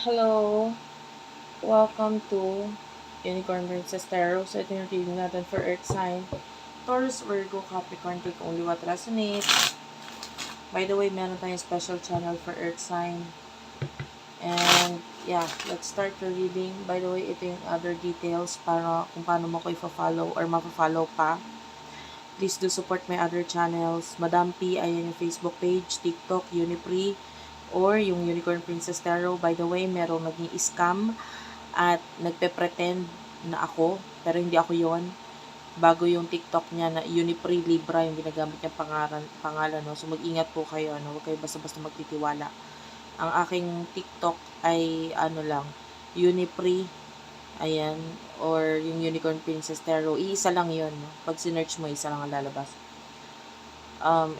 Hello, welcome to Unicorn Princess Tarot. So, ito yung reading natin for Earth sign. Taurus, Virgo, Capricorn, take only what resonates. By the way, meron tayong special channel for Earth sign. And, yeah, let's start the reading. By the way, ito yung other details para kung paano mo ko i-follow or ma-follow pa. Please do support my other channels. Madam P, ayan yung Facebook page, TikTok, Unipree, or yung Unicorn Princess Tarot. By the way, merong naging scam at nagpe-pretend na ako, pero hindi ako yon. Bago yung TikTok niya na Unipree Libra yung ginagamit niyang pangalan, no? So mag-ingat po kayo, no? Huwag kayo basta-basta magtitiwala. Ang aking TikTok ay ano lang, Unipree, ayan, or yung Unicorn Princess Tarot. Iisa lang yon, no? Pag sinearch mo, isa lang ang lalabas.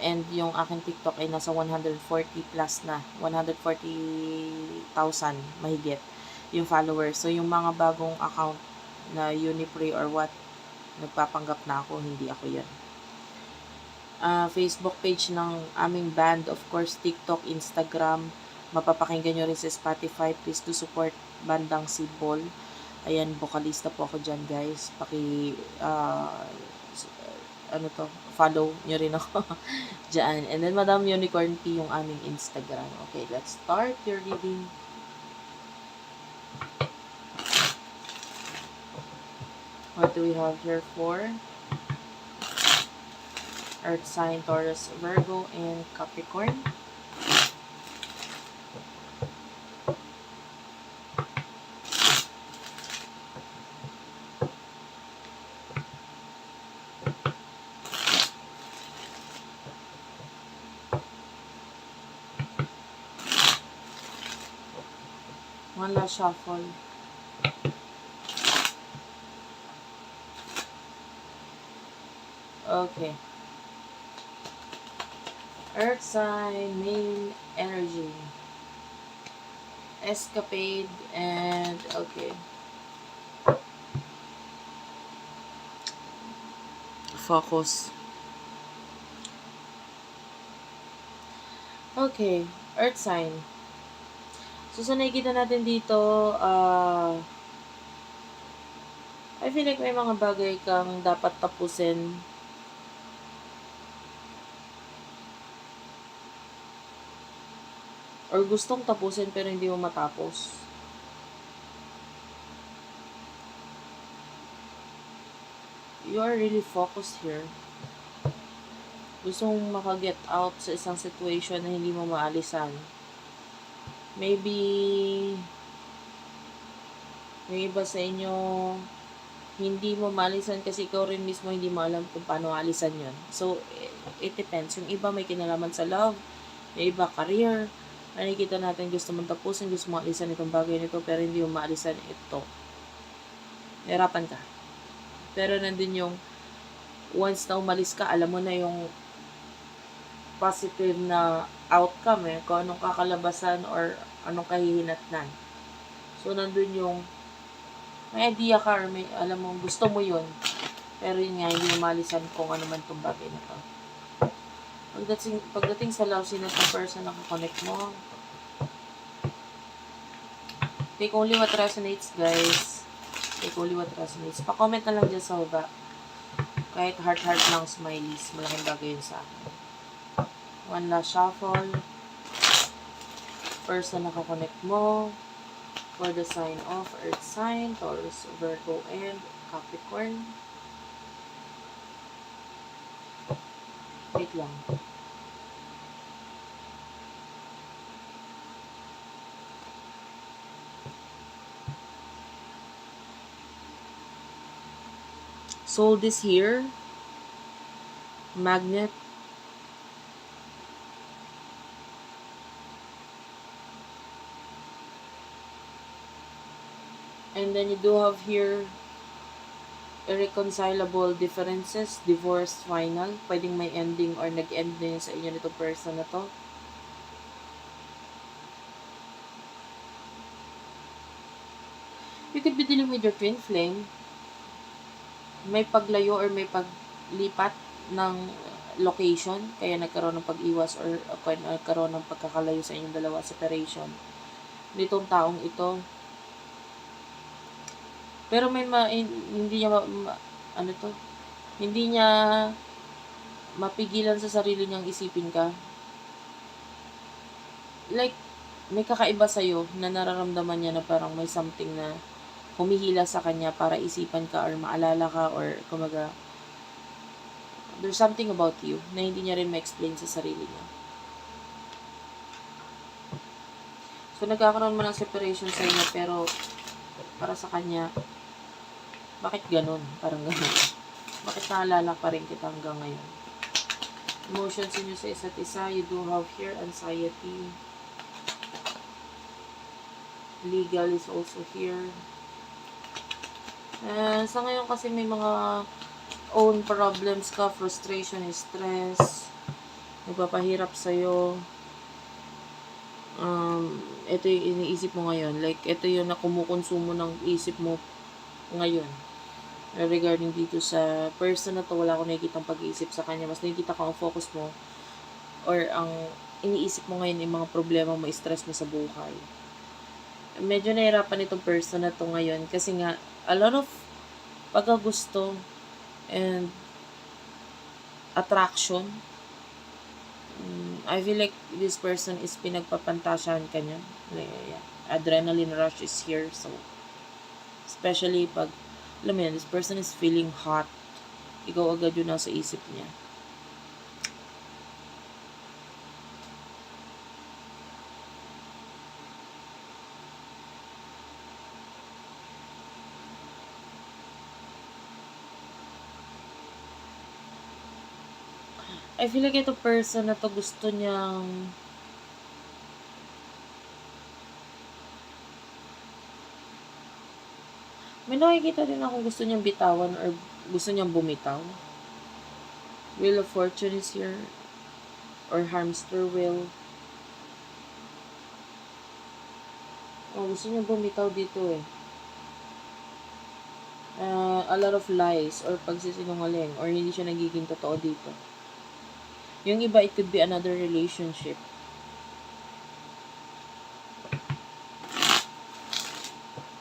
And yung aking TikTok ay nasa 140 plus na, 140,000 mahigit yung followers. So, yung mga bagong account na Unipree or what, nagpapanggap na ako, hindi ako yan. Facebook page ng aming band, of course, TikTok, Instagram, mapapakinggan nyo rin sa Spotify. Please do support bandang Sibol. Ayan, vocalista po ako dyan, guys. Ano to, follow nyo rin ako dyan. And then, Madam Unicorn P yung aming Instagram. Okay, let's start your reading. What do we have here for Earth sign, Taurus, Virgo, and Capricorn? One last shuffle. Okay. Earth sign, main energy. Escapade, and okay. Focus. Okay. Earth sign. So, sa nakikita natin dito, I feel like may mga bagay kang dapat tapusin. Or gustong tapusin pero hindi mo matapos. You are really focused here. Gusto mong makaget out sa isang situation na hindi mo maalisan. Maybe may iba sa inyo hindi mo maalisan kasi ikaw rin mismo hindi mo alam kung paano alisan yun. So, it depends. Yung iba may kinalaman sa love, yung iba career. Nakikita natin gusto mong tapusin, gusto mong alisan itong bagay nito, pero hindi mo maalisan ito. Nahirapan ka. Pero nandun yung once na umalis ka, alam mo na yung positive na outcome kung anong kakalabasan or anong kahihinatnan. So, nandun yung may idea ka or may, alam mo, gusto mo yun. Pero yun nga, hindi malisan kung ano man itong bagay na to. Pagdating sa love, sino itong person na kakonect mo? Take only what resonates, guys. Take only what resonates. Pa-comment na lang dyan sa baba. Kahit heart-heart lang, smileys. Malaking bagay yun sa akin. One last shuffle. Person na kakonect mo. For the sign of Earth sign, Taurus, Virgo, and Capricorn. Wait lang. Soul is here. Magnet. And then you do have here irreconcilable differences, divorce, final. Pwedeng may ending or nag-end na yun sa inyo nito person na to. You could be dealing with your twin flame. May paglayo or may paglipat ng location, kaya nagkaroon ng pag-iwas or nagkaroon ng pagkakalayo sa inyong dalawa, separation. nitong taong ito. Pero hindi niya ano to, hindi niya mapigilan sa sarili niyang isipin ka. Like, may kakaiba sa'yo na nararamdaman niya na parang may something na humihila sa kanya para isipan ka or maalala ka or kumaga, there's something about you na hindi niya rin ma-explain sa sarili niya. So, nagkakaroon mo ng separation sa inyo pero para sa kanya, bakit ganun? Parang ganun. Bakit naalala pa rin kita hanggang ngayon? Emotions inyo sa isa't isa, you do have here anxiety. Legal is also here. Sa ngayon kasi may mga own problems ka, frustration, stress, nagpapahirap sa'yo. Ito yung iniisip mo ngayon. Like, ito yung nakumukonsumo ng isip mo ngayon. Regarding dito sa person na to, wala akong nakikitang pag-iisip sa kanya. Mas nakikita ko ang focus mo or ang iniisip mo ngayon yung mga problema mo, stress mo sa buhay. Medyo nahirapan itong person na to ngayon kasi nga, a lot of pagkagusto and attraction. I feel like this person is pinagpapantasyahan ka niya. Adrenaline rush is here. So, especially pag alam mo yan, this person is feeling hot. Ikaw agad yun nasa isip niya. I feel like ito person na to gusto niyang may nakikita din ako gusto niyang bitawan or gusto niyang bumitaw. Wheel of Fortune is here. Or hamster wheel. Gusto niyang bumitaw dito eh. A lot of lies or pagsisinungaling or hindi siya nagiging totoo dito. Yung iba, it could be another relationship.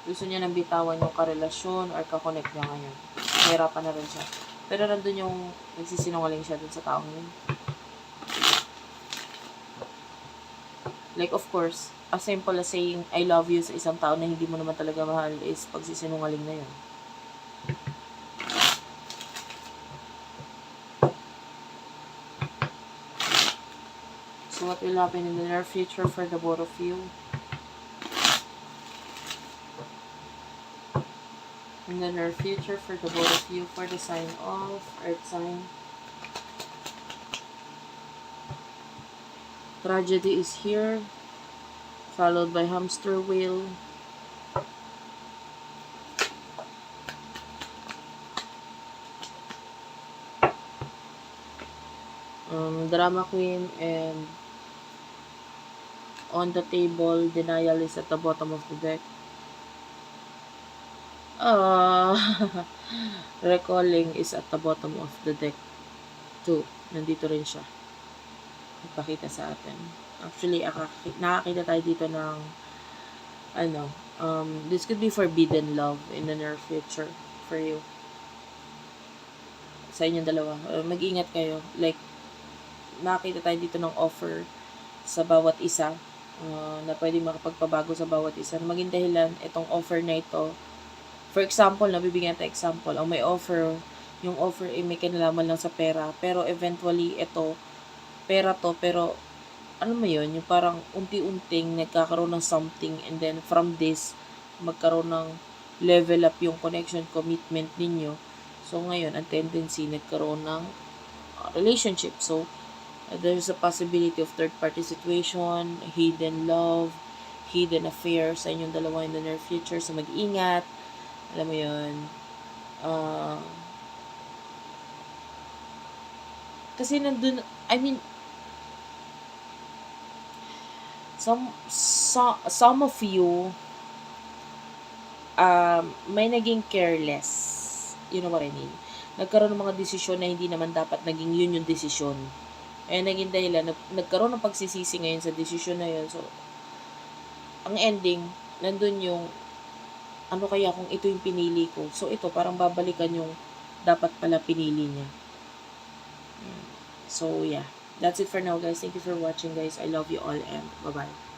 Gusto niya nang bitawan yung karelasyon or kakonect niya ngayon. Mahirapan na rin siya. Pero nandun yung nagsisinungaling siya dun sa taong yun. Like, of course, as simple as saying, I love you sa isang tao na hindi mo naman talaga mahal is pagsisinungaling na yun. So, what will happen in the near future for the both of you? In the near future for the both of you, for the sign of Earth sign. Tragedy is here, followed by hamster wheel. Drama queen and on the table, denial is at the bottom of the deck. Recalling is at the bottom of the deck too. Nandito rin siya. Ipakita sa atin. Actually, nakakita tayo dito ng this could be forbidden love in the near future for you. Sa inyong dalawa. Mag-ingat kayo. Like, nakakita tayo dito ng offer sa bawat isa na pwede makapagpabago sa bawat isa. Maging dahilan, itong offer na ito. For example, nabibigyan tayo example. Ang may offer, yung offer ay may kinalaman lang sa pera. Pero eventually, ito, pera to, pero ano mo yun, yung parang unti-unting nagkakaroon ng something and then from this, magkaroon ng level up yung connection, commitment ninyo. So, ngayon, ang tendency, nagkaroon ng relationship. So, there's a possibility of third-party situation, hidden love, hidden affair sa inyong dalawa in the near future. So, mag-ingat. Alam mo yun. Kasi nandun, I mean, some of you, may naging careless. You know what I mean? Nagkaroon ng mga desisyon na hindi naman dapat naging yun yung desisyon. Naging dahilan, nagkaroon ng pagsisisi ngayon sa desisyon na yun. So, ang ending, nandun yung, ano kaya kung ito yung pinili ko. So, ito, parang babalikan yung dapat pala pinili niya. So, yeah. That's it for now, guys. Thank you for watching, guys. I love you all and bye-bye.